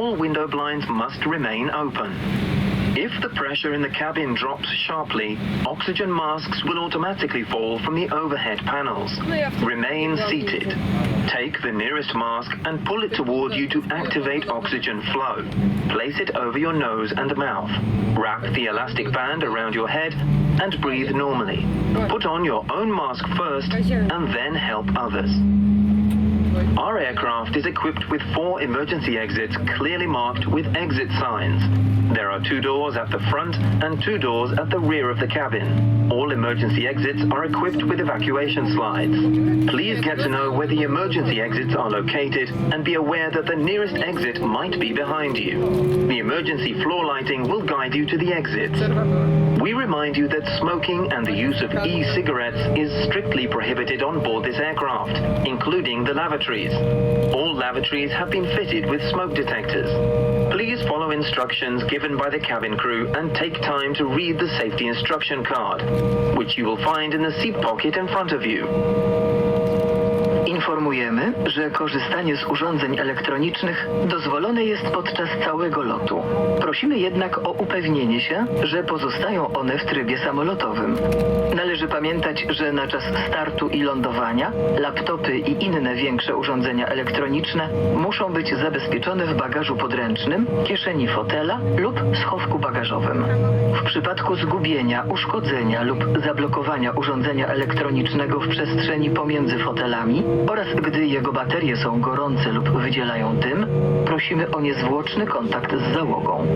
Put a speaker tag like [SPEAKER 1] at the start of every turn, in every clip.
[SPEAKER 1] all window blinds must remain open. If the pressure in the cabin drops sharply, oxygen masks will automatically fall from the overhead panels. Remain seated. Take the nearest mask and pull it toward you to activate oxygen flow. Place it over your nose and mouth. Wrap the elastic band around your head and breathe normally. Put on your own mask first and then help others. Our aircraft is equipped with 4 emergency exits clearly marked with exit signs. There are 2 doors at the front and 2 doors at the rear of the cabin. All emergency exits are equipped with evacuation slides. Please get to know where the emergency exits are located and be aware that the nearest exit might be behind you. The emergency floor lighting will guide you to the exits. We remind you that smoking and the use of e-cigarettes is strictly prohibited on board this aircraft, including the lavatories. All lavatories have been fitted with smoke detectors. Please follow instructions given by the cabin crew and take time to read the safety instruction card, which you will find in the seat pocket in front of you.
[SPEAKER 2] Informujemy, że korzystanie z urządzeń elektronicznych dozwolone jest podczas całego lotu. Prosimy jednak o upewnienie się, że pozostają one w trybie samolotowym. Należy pamiętać, że na czas startu i lądowania laptopy i inne większe urządzenia elektroniczne muszą być zabezpieczone w bagażu podręcznym, kieszeni fotela lub schowku bagażowym. W przypadku zgubienia, uszkodzenia lub zablokowania urządzenia elektronicznego w przestrzeni pomiędzy fotelami oraz gdy jego baterie są gorące lub wydzielają dym, prosimy o niezwłoczny kontakt z załogą.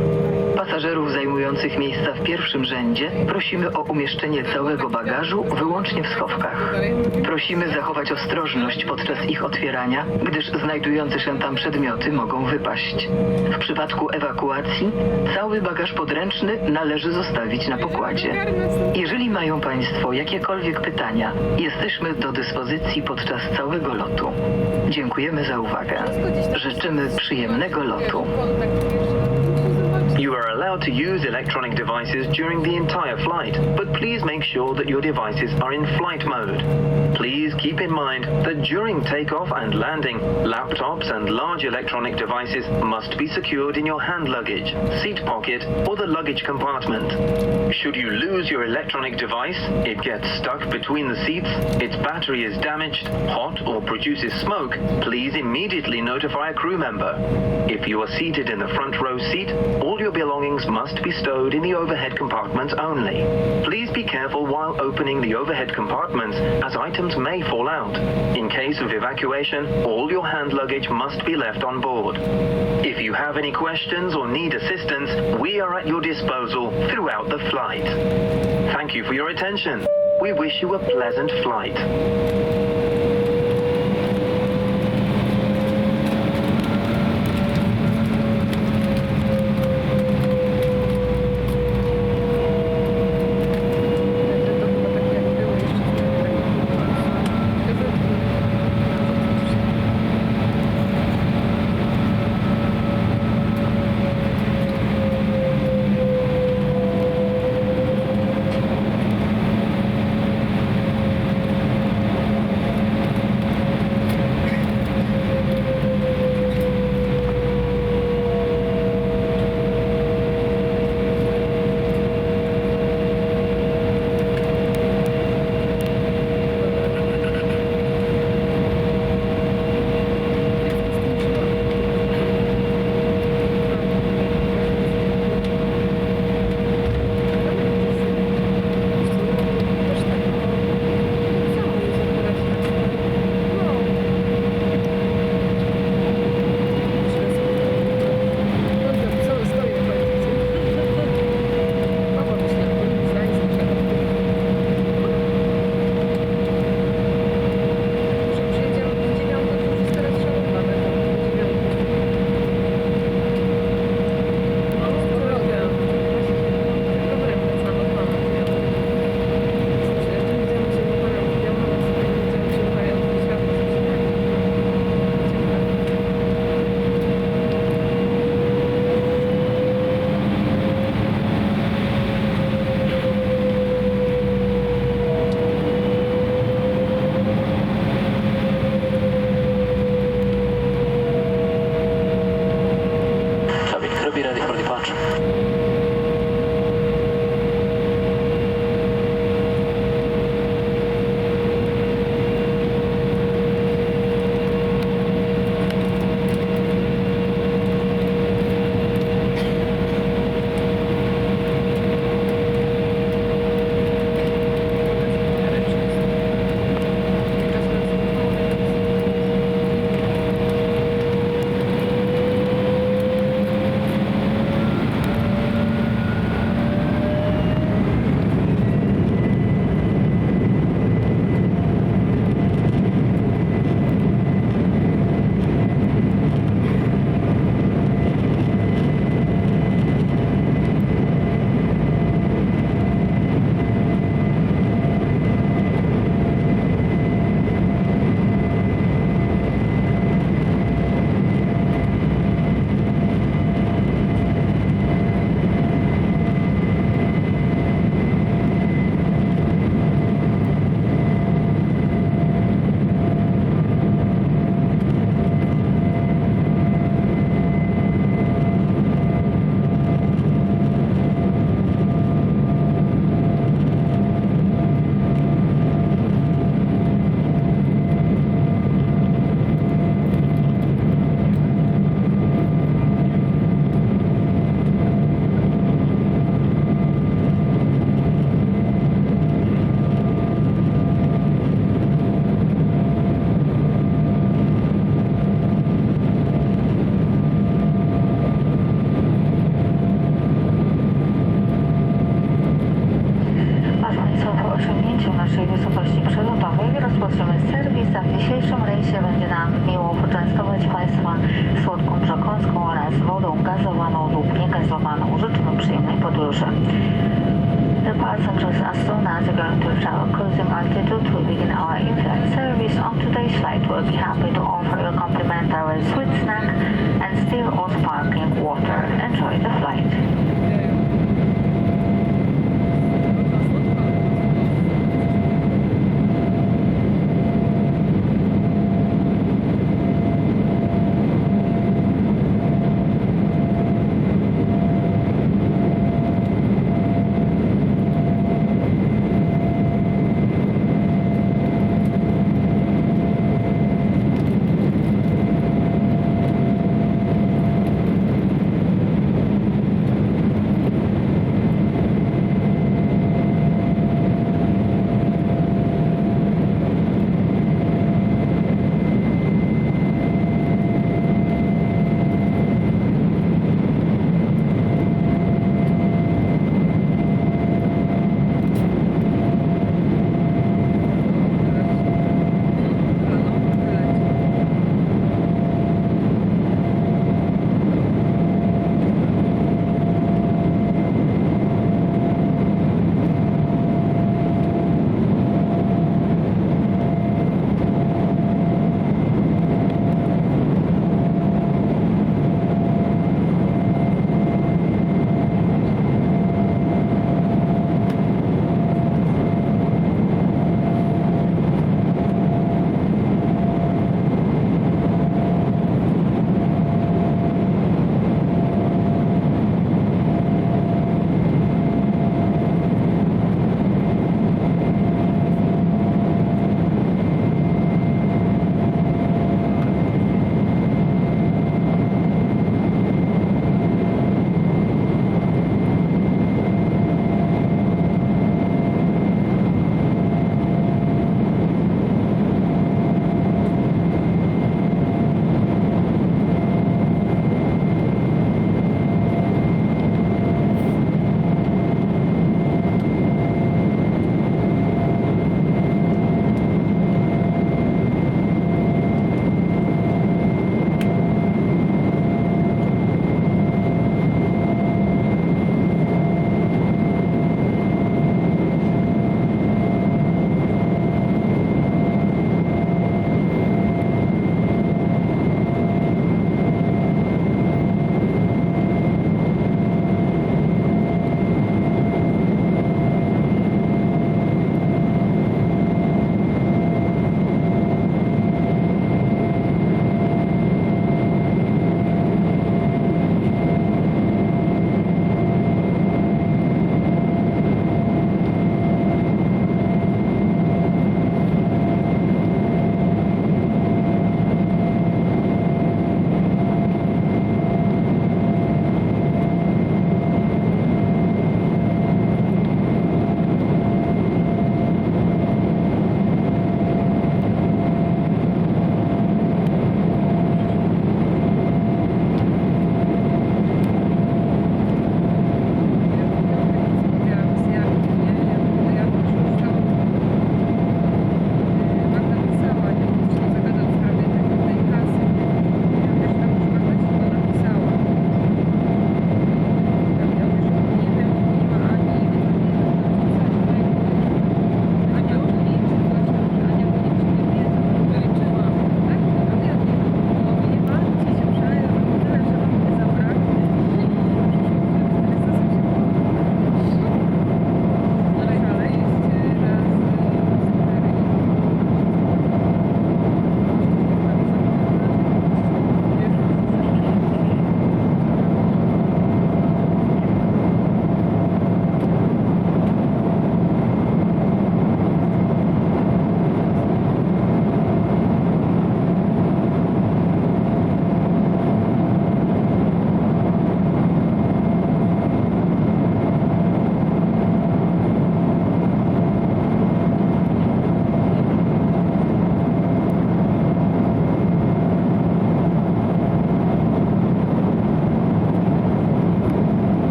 [SPEAKER 2] Pasażerów zajmujących miejsca w pierwszym rzędzie prosimy o umieszczenie całego bagażu wyłącznie w schowkach. Prosimy zachować ostrożność podczas ich otwierania, gdyż znajdujące się tam przedmioty mogą wypaść. W przypadku ewakuacji cały bagaż podręczny należy zostawić na pokładzie. Jeżeli mają Państwo jakiekolwiek pytania, jesteśmy do dyspozycji podczas całego lotu. Dziękujemy za uwagę. Życzymy przyjemnego lotu.
[SPEAKER 1] You are allowed to use electronic devices during the entire flight, but please make sure that your devices are in flight mode. Please keep in mind that during takeoff and landing, laptops and large electronic devices must be secured in your hand luggage, seat pocket, or the luggage compartment. Should you lose your electronic device, it gets stuck between the seats, its battery is damaged, hot, or produces smoke, please immediately notify a crew member. If you are seated in the front row seat, all your belongings must be stowed in the overhead compartments only. Please be careful while opening the overhead compartments, as items may fall out. In case of evacuation, all your hand luggage must be left on board. If you have any questions or need assistance, we are at your disposal throughout the flight. Thank you for your attention. We wish you a pleasant flight.
[SPEAKER 3] be ready for departure.
[SPEAKER 4] The passengers are soon going to reach our cruising altitude to begin our in-flight service. On today's flight, we'll be happy to offer you a complimentary sweet snack and still or sparkling water. Enjoy the flight.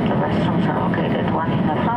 [SPEAKER 4] The restrooms are located one in the front